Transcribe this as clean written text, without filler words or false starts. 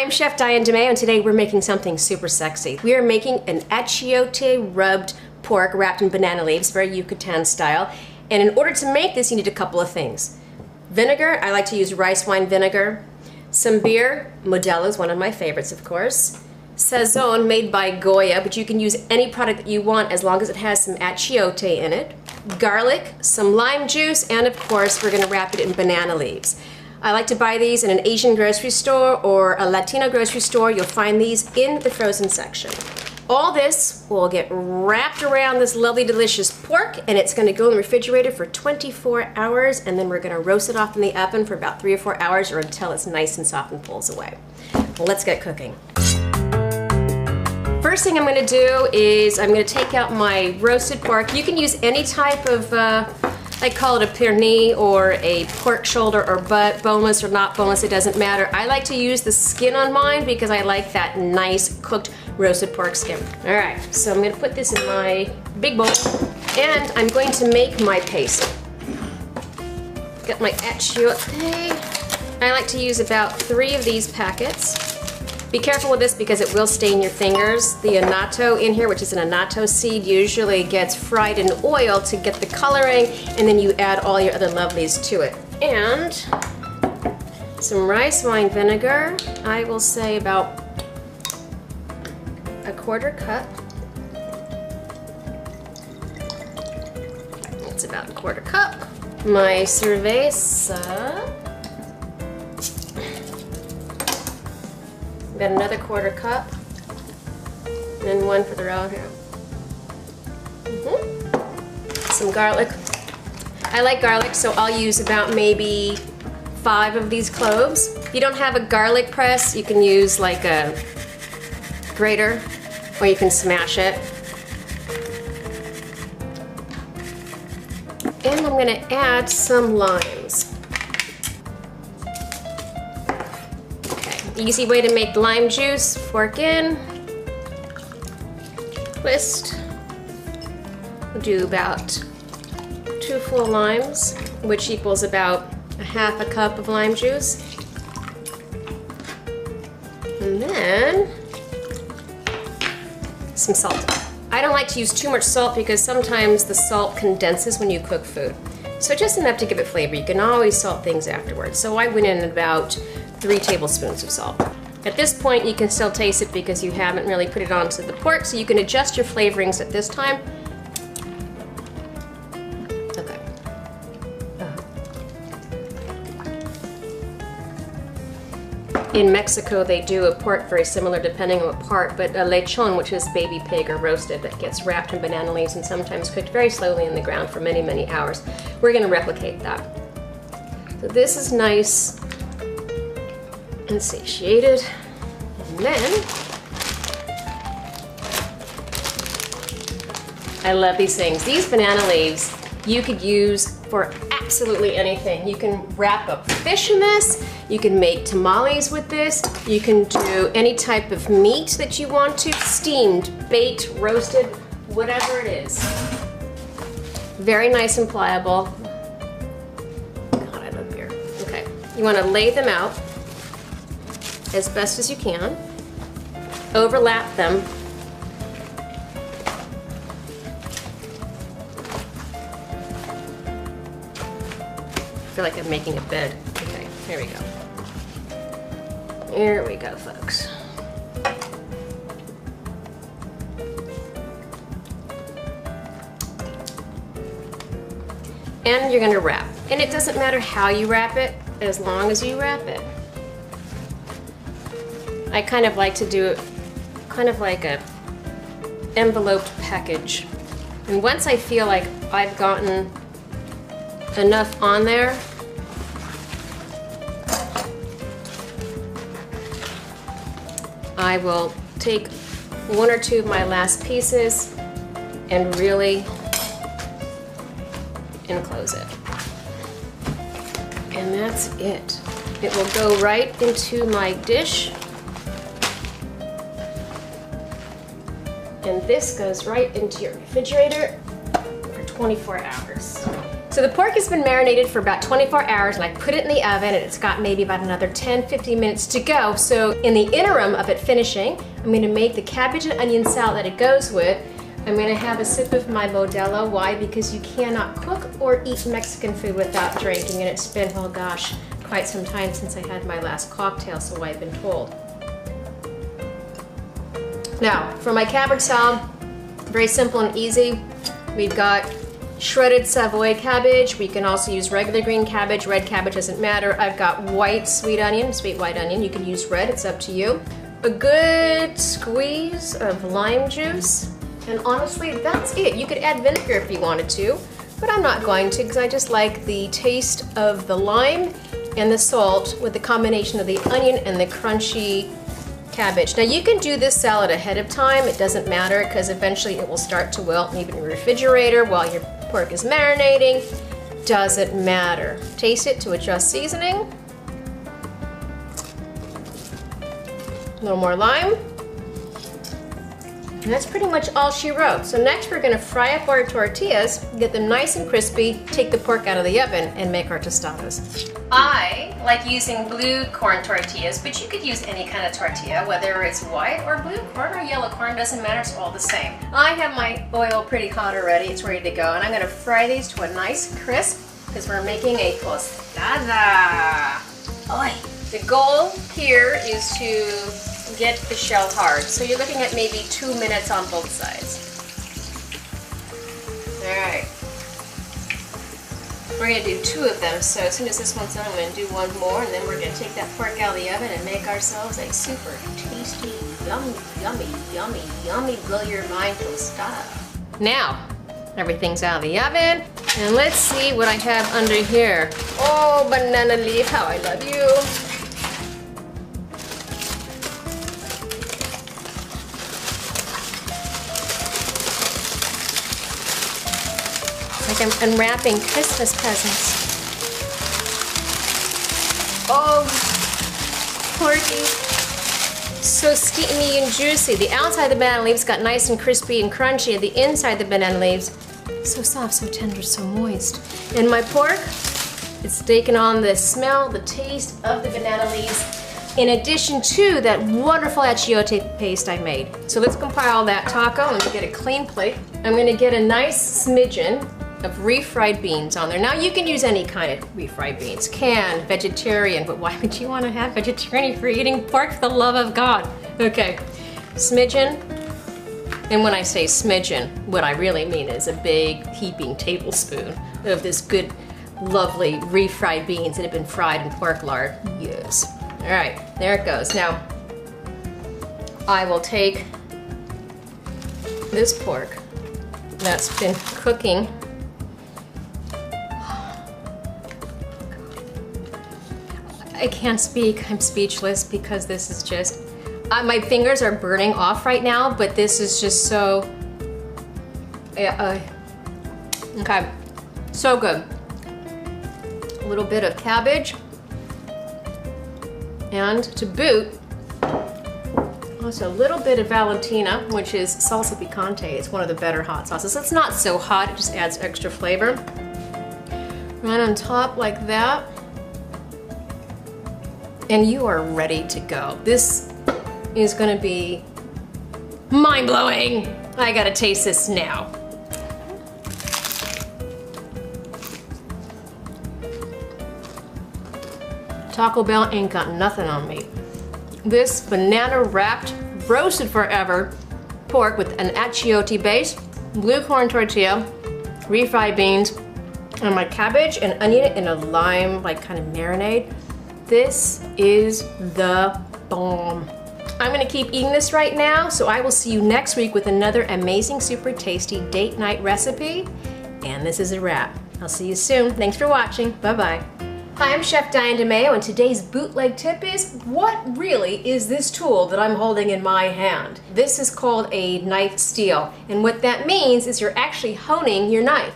I'm Chef Diane and today we're making something super sexy. We are making an achiote rubbed pork wrapped in banana leaves, very Yucatan style. And in order to make this, you need a couple of things. Vinegar, I like to use rice wine vinegar. Some beer, Modelo is one of my favorites, of course. Sazon, made by Goya, but you can use any product that you want as long as it has some achiote in it. Garlic, some lime juice, and of course we're going to wrap it in banana leaves. I like to buy these in an Asian grocery store or a Latino grocery store. You'll find these in the frozen section. All this will get wrapped around this lovely, delicious pork, and it's going to go in the refrigerator for 24 hours, and then we're going to roast it off in the oven for about 3 or 4 hours or until it's nice and soft and pulls away. Well, let's get cooking. First thing I'm going to do is I'm going to take out my roasted pork. You can use any type of I call it a pernil or a pork shoulder or butt, boneless or not boneless, it doesn't matter. I like to use the skin on mine because I like that nice cooked roasted pork skin. All right, so I'm going to put this in my big bowl and I'm going to make my paste. Got my achiote. I like to use about 3 of these packets. Be careful with this because it will stain your fingers. The annatto in here, which is an annatto seed, usually gets fried in oil to get the coloring, and then you add all your other lovelies to it. And some rice wine vinegar. I will say about a 1/4 cup. It's about a 1/4 cup. My cerveza. Got another 1/4 cup, and 1 for the round here. Some garlic. I like garlic, so I'll use about maybe 5 of these cloves. If you don't have a garlic press, you can use like a grater, or you can smash it. And I'm going to add some limes. Easy way to make lime juice. Fork in, twist. We'll do about 2 full limes, which equals about a 1/2 cup of lime juice. And then some salt. I don't like to use too much salt because sometimes the salt condenses when you cook food. So just enough to give it flavor. You can always salt things afterwards. So I went in about 3 tablespoons of salt. At this point you can still taste it because you haven't really put it onto the pork, so you can adjust your flavorings at this time. Okay. In Mexico they do a pork very similar depending on what part, but a lechon, which is baby pig or roasted, that gets wrapped in banana leaves and sometimes cooked very slowly in the ground for many, many hours. We're going to replicate that. So this is nice and satiated, and then I love these things. These banana leaves you could use for absolutely anything. You can wrap up fish in this, you can make tamales with this, you can do any type of meat that you want to, steamed, baked, roasted, whatever it is. Very nice and pliable. God, I love beer. Okay, you want to lay them out as best as you can. Overlap them. I feel like I'm making a bed. Okay, here we go. Here we go, folks. And you're gonna wrap. And it doesn't matter how you wrap it, as long as you wrap it. I kind of like to do it kind of like a enveloped package. And once I feel like I've gotten enough on there, I will take 1 or 2 of my last pieces and really enclose it. And that's it. It will go right into my dish. And this goes right into your refrigerator for 24 hours. So the pork has been marinated for about 24 hours and I put it in the oven and it's got maybe about another 10-15 minutes to go. So in the interim of it finishing, I'm gonna make the cabbage and onion salad that it goes with. I'm gonna have a sip of my Modelo. Why? Because you cannot cook or eat Mexican food without drinking, and it's been, oh gosh, quite some time since I had my last cocktail, so I've been told. Now, for my cabbage salad, very simple and easy. We've got shredded Savoy cabbage. We can also use regular green cabbage. Red cabbage doesn't matter. I've got white sweet white onion. You can use red, it's up to you. A good squeeze of lime juice. And honestly, that's it. You could add vinegar if you wanted to, but I'm not going to because I just like the taste of the lime and the salt with the combination of the onion and the crunchy cabbage. Now you can do this salad ahead of time. It doesn't matter because eventually it will start to wilt, maybe in the refrigerator while your pork is marinating. Doesn't matter. Taste it to adjust seasoning. A little more lime. And that's pretty much all she wrote. So next we're gonna fry up our tortillas, get them nice and crispy, take the pork out of the oven, and make our tostadas. I like using blue corn tortillas, but you could use any kind of tortilla, whether it's white or blue corn or yellow corn, doesn't matter, it's all the same. I have my oil pretty hot already, it's ready to go, and I'm gonna fry these to a nice crisp, because we're making a tostada. Oy. The goal here is to get the shell hard. So you're looking at maybe 2 minutes on both sides. Alright. We're going to do 2 of them, so as soon as this one's done, I'm going to do 1 more, and then we're going to take that pork out of the oven and make ourselves a super tasty, yummy, yummy, yummy, yummy, blow your mind tostada. Now, everything's out of the oven, and let's see what I have under here. Oh, banana leaf, how I love you. Like I'm unwrapping Christmas presents. Oh, porky. So steamy and juicy. The outside of the banana leaves got nice and crispy and crunchy. The inside of the banana leaves, so soft, so tender, so moist. And my pork, it's taken on the smell, the taste of the banana leaves, in addition to that wonderful achiote paste I made. So let's compile that taco. Let me get a clean plate. I'm gonna get a nice smidgen of refried beans on there. Now you can use any kind of refried beans, canned, vegetarian, but why would you want to have vegetarian if you're eating pork, for the love of God? Okay, smidgen, and when I say smidgen, what I really mean is a big heaping tablespoon of this good, lovely refried beans that have been fried in pork lard. Yes. All right, there it goes. Now, I will take this pork that's been cooking. I can't speak, I'm speechless because this is just, my fingers are burning off right now, but this is just so, okay, so good. A little bit of cabbage, and to boot, also a little bit of Valentina, which is salsa picante. It's one of the better hot sauces. It's not so hot, it just adds extra flavor. Right on top like that. And you are ready to go. This is gonna be mind-blowing. I gotta taste this now. Taco Bell ain't got nothing on me. This banana wrapped, roasted forever pork with an achiote base, blue corn tortilla, refried beans, and my cabbage and onion in a lime like kind of marinade. This is the bomb. I'm gonna keep eating this right now, so I will see you next week with another amazing, super tasty date night recipe. And this is a wrap. I'll see you soon. Thanks for watching. Bye-bye. Hi, I'm Chef Diane DeMayo, and today's bootleg tip is, what really is this tool that I'm holding in my hand? This is called a knife steel, and what that means is you're actually honing your knife.